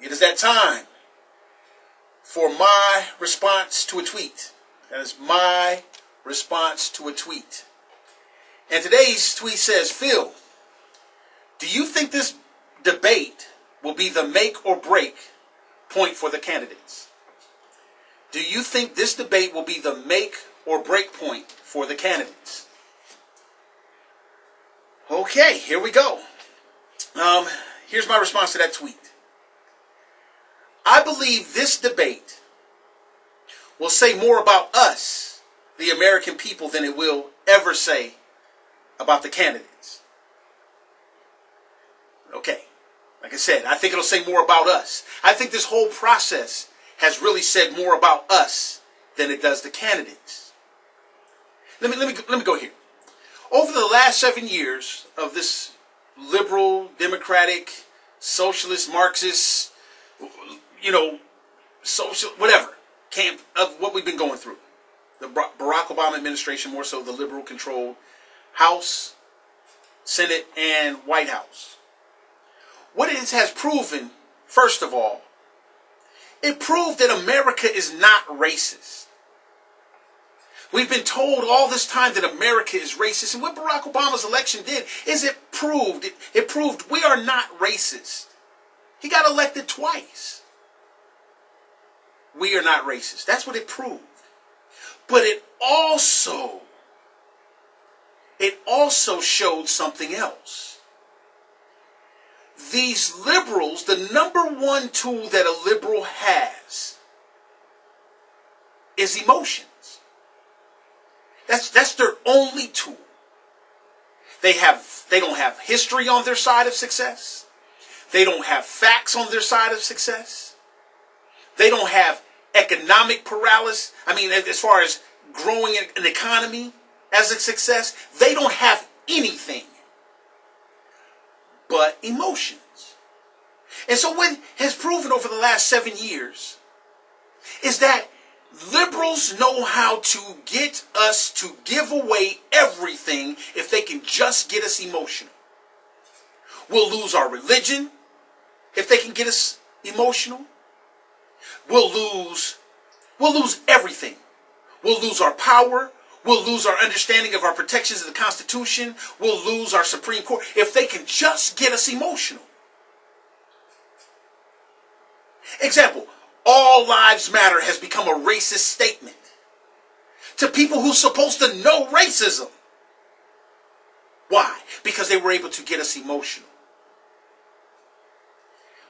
It is that time for my response to a tweet. That is my response to a tweet. And today's tweet says, Phil, do you think this debate will be the make or break point for the candidates? Do you think this debate will be the make or break point for the candidates? Okay, here we go. Here's my response to that tweet. I believe this debate will say more about us, the American people, than it will ever say about the candidates. Okay, like I said, I think it'll say more about us. I think this whole process has really said more about us than it does the candidates. Let me go here. Over the last 7 years of this liberal, democratic, socialist, Marxist, social, whatever, camp of what we've been going through. The Barack Obama administration, more so the liberal-controlled House, Senate, and White House. What it has proven, first of all, it proved that America is not racist. We've been told all this time that America is racist, and what Barack Obama's election did is it proved we are not racist. He got elected twice. We are not racist. That's what it proved. But it also showed something else. These liberals, the number one tool that a liberal has is emotions. That's their only tool. They don't have history on their side of success. They don't have facts on their side of success. They don't have economic paralysis. I mean, as far as growing an economy as a success, they don't have anything but emotions. And so what has proven over the last 7 years is that liberals know how to get us to give away everything if they can just get us emotional. We'll lose our religion if they can get us emotional. We'll lose everything. We'll lose our power. We'll lose our understanding of our protections of the Constitution. We'll lose our Supreme Court if they can just get us emotional. Example, all lives matter has become a racist statement to people who's supposed to know racism. Why? Because they were able to get us emotional.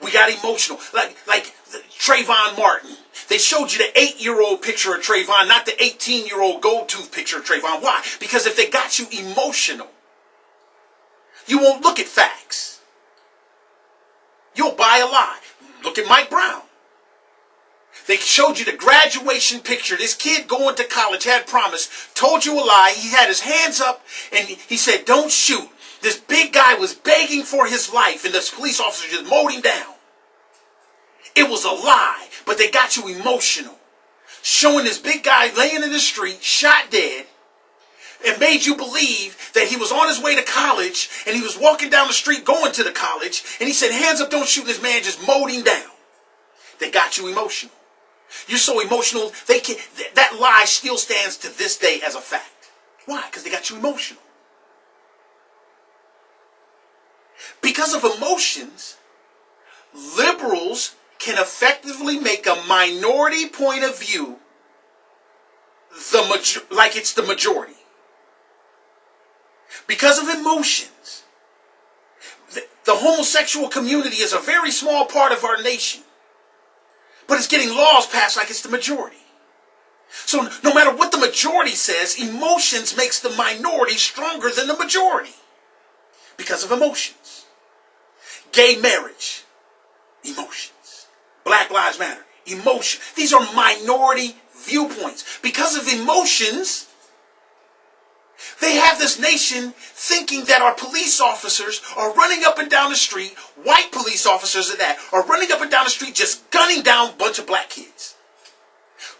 We got emotional. Like Trayvon Martin. They showed you the 8-year-old picture of Trayvon, not the 18-year-old gold tooth picture of Trayvon. Why? Because if they got you emotional, you won't look at facts. You'll buy a lie. Look at Mike Brown. They showed you the graduation picture. This kid going to college had promised, told you a lie. He had his hands up and he said, don't shoot. This big guy was begging for his life and this police officer just mowed him down. It was a lie, but they got you emotional. Showing this big guy laying in the street, shot dead, and made you believe that he was on his way to college and he was walking down the street going to the college and he said, hands up, don't shoot. This man just mowed him down. They got you emotional. You're so emotional, that lie still stands to this day as a fact. Why? Because they got you emotional. Because of emotions, liberals can effectively make a minority point of view like it's the majority. Because of emotions, the homosexual community is a very small part of our nation. But it's getting laws passed like it's the majority. So no matter what the majority says, emotions makes the minority stronger than the majority. Because of emotions. Gay marriage, emotions. Black Lives Matter, emotion. These are minority viewpoints. Because of emotions, they have this nation thinking that our police officers are running up and down the street, white police officers at that, are running up and down the street just gunning down a bunch of black kids.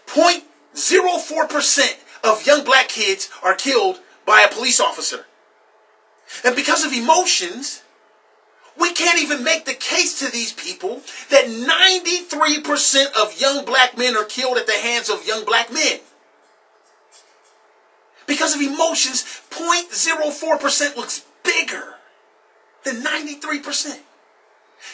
0.04% of young black kids are killed by a police officer. And because of emotions, We can't even make the case to these people that 93% of young black men are killed at the hands of young black men. Because of emotions, 0.04% looks bigger than 93%.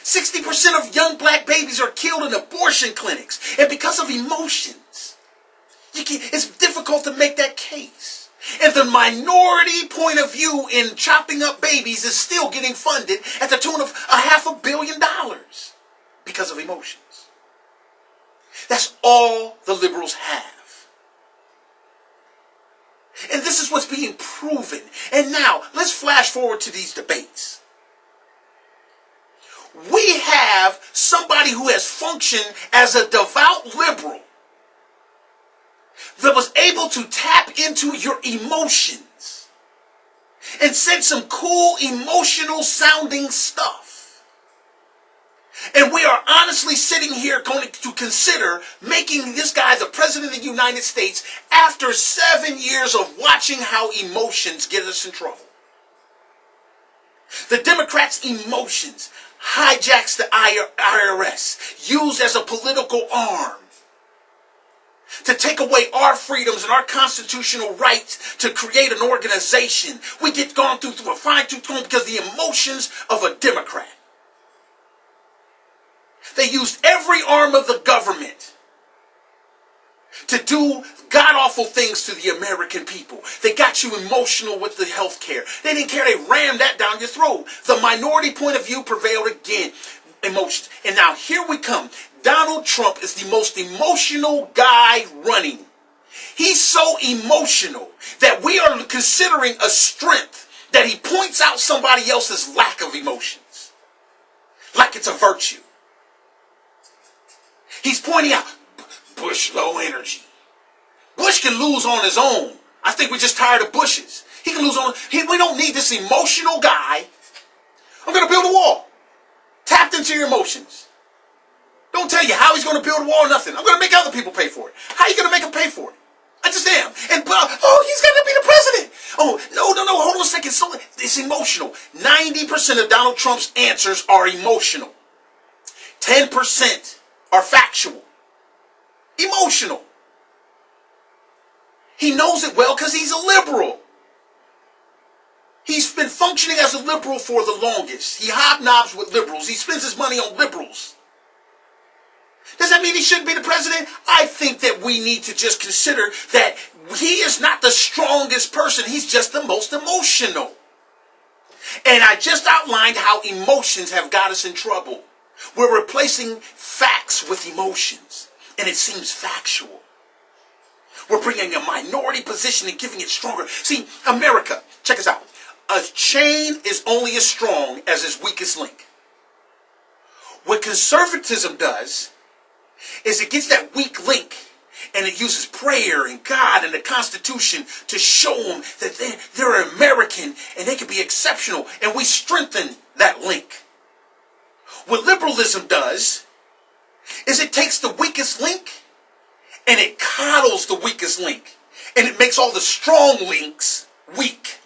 60% of young black babies are killed in abortion clinics. And because of emotions, it's difficult to make that case. And the minority point of view in chopping up babies is still getting funded at the tune of $500 million because of emotions. That's all the liberals have. And this is what's being proven. And now, let's flash forward to these debates. We have somebody who has functioned as a devout liberal that was able to tap into your emotions and said some cool emotional sounding stuff. And we are honestly sitting here going to consider making this guy the president of the United States after 7 years of watching how emotions get us in trouble. The Democrats' emotions hijacks the IRS, used as a political arm to take away our freedoms and our constitutional rights to create an organization. We get gone through a fine-tooth comb because of the emotions of a Democrat. They used every arm of the government to do god-awful things to the American people. They got you emotional with the health care. They didn't care. They rammed that down your throat. The minority point of view prevailed again. Emotions. And now here we come. Donald Trump is the most emotional guy running. He's so emotional that we are considering a strength that he points out somebody else's lack of emotions. Like it's a virtue. He's pointing out, Bush low energy. Bush can lose on his own. I think we're just tired of Bushes. He can lose on. We don't need this emotional guy. I'm going to build a wall. Tapped into your emotions. Don't tell you how he's going to build a wall or nothing. I'm going to make other people pay for it. How are you going to make them pay for it? I just am. And, he's going to be the president. Oh, no, hold on a second. So it's emotional. 90% of Donald Trump's answers are emotional. 10% are factual. Emotional. He knows it well because he's a liberal. He's been functioning as a liberal for the longest. He hobnobs with liberals. He spends his money on liberals. Does that mean he shouldn't be the president? I think that we need to just consider that he is not the strongest person. He's just the most emotional. And I just outlined how emotions have got us in trouble. We're replacing facts with emotions. And it seems factual. We're bringing a minority position and giving it stronger. See, America, check us out. A chain is only as strong as its weakest link. What conservatism does is it gets that weak link and it uses prayer and God and the Constitution to show them that they're American and they can be exceptional, and we strengthen that link. What liberalism does is it takes the weakest link and it coddles the weakest link, and it makes all the strong links weak,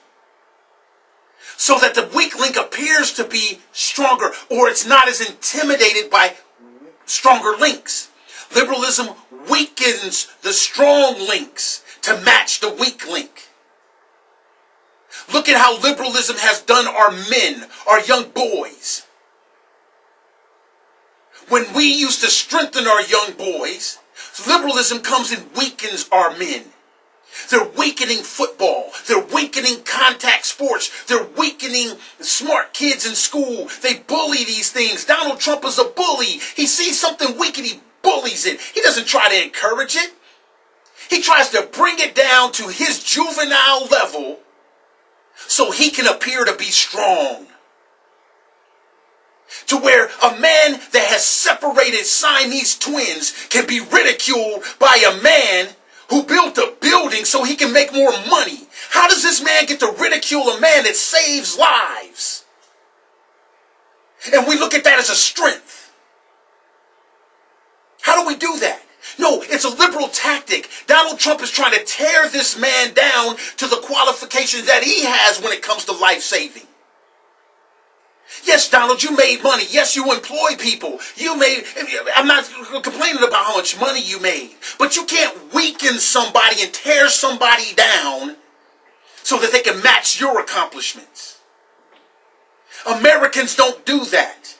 so that the weak link appears to be stronger, or it's not as intimidated by stronger links. Liberalism weakens the strong links to match the weak link. Look at how liberalism has done our men, our young boys. When we used to strengthen our young boys, liberalism comes and weakens our men. They're weakening football. They're weakening contact sports. They're weakening smart kids in school. They bully these things. Donald Trump is a bully. He sees something weak and he bullies it. He doesn't try to encourage it. He tries to bring it down to his juvenile level so he can appear to be strong. To where a man that has separated Siamese twins can be ridiculed by a man who built a building so he can make more money. How does this man get to ridicule a man that saves lives? And we look at that as a strength. How do we do that? No, it's a liberal tactic. Donald Trump is trying to tear this man down to the qualifications that he has when it comes to life saving. Yes, Donald, you made money. Yes, you employ people. I'm not complaining about how much money you made. But you can't weaken somebody and tear somebody down so that they can match your accomplishments. Americans don't do that.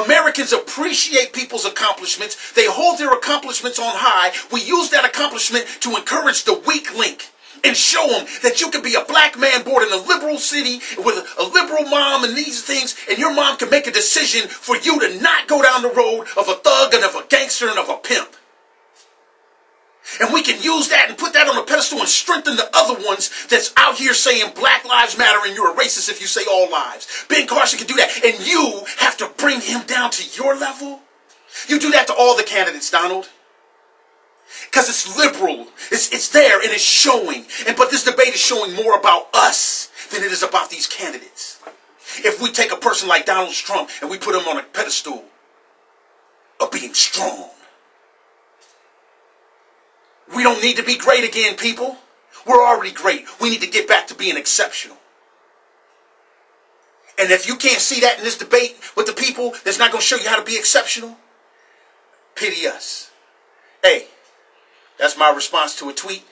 Americans appreciate people's accomplishments. They hold their accomplishments on high. We use that accomplishment to encourage the weak link and show them that you can be a black man born in a liberal city with a liberal mom and these things, and your mom can make a decision for you to not go down the road of a thug and of a gangster and of a pimp. And we can use that and put that on a pedestal and strengthen the other ones that's out here saying Black Lives Matter and you're a racist if you say all lives. Ben Carson can do that. And you have to bring him down to your level. You do that to all the candidates, Donald. Because it's liberal. It's there and it's showing. But this debate is showing more about us than it is about these candidates. If we take a person like Donald Trump and we put him on a pedestal of being strong. We don't need to be great again, people. We're already great. We need to get back to being exceptional. And if you can't see that in this debate with the people that's not going to show you how to be exceptional, pity us. Hey, that's my response to a tweet.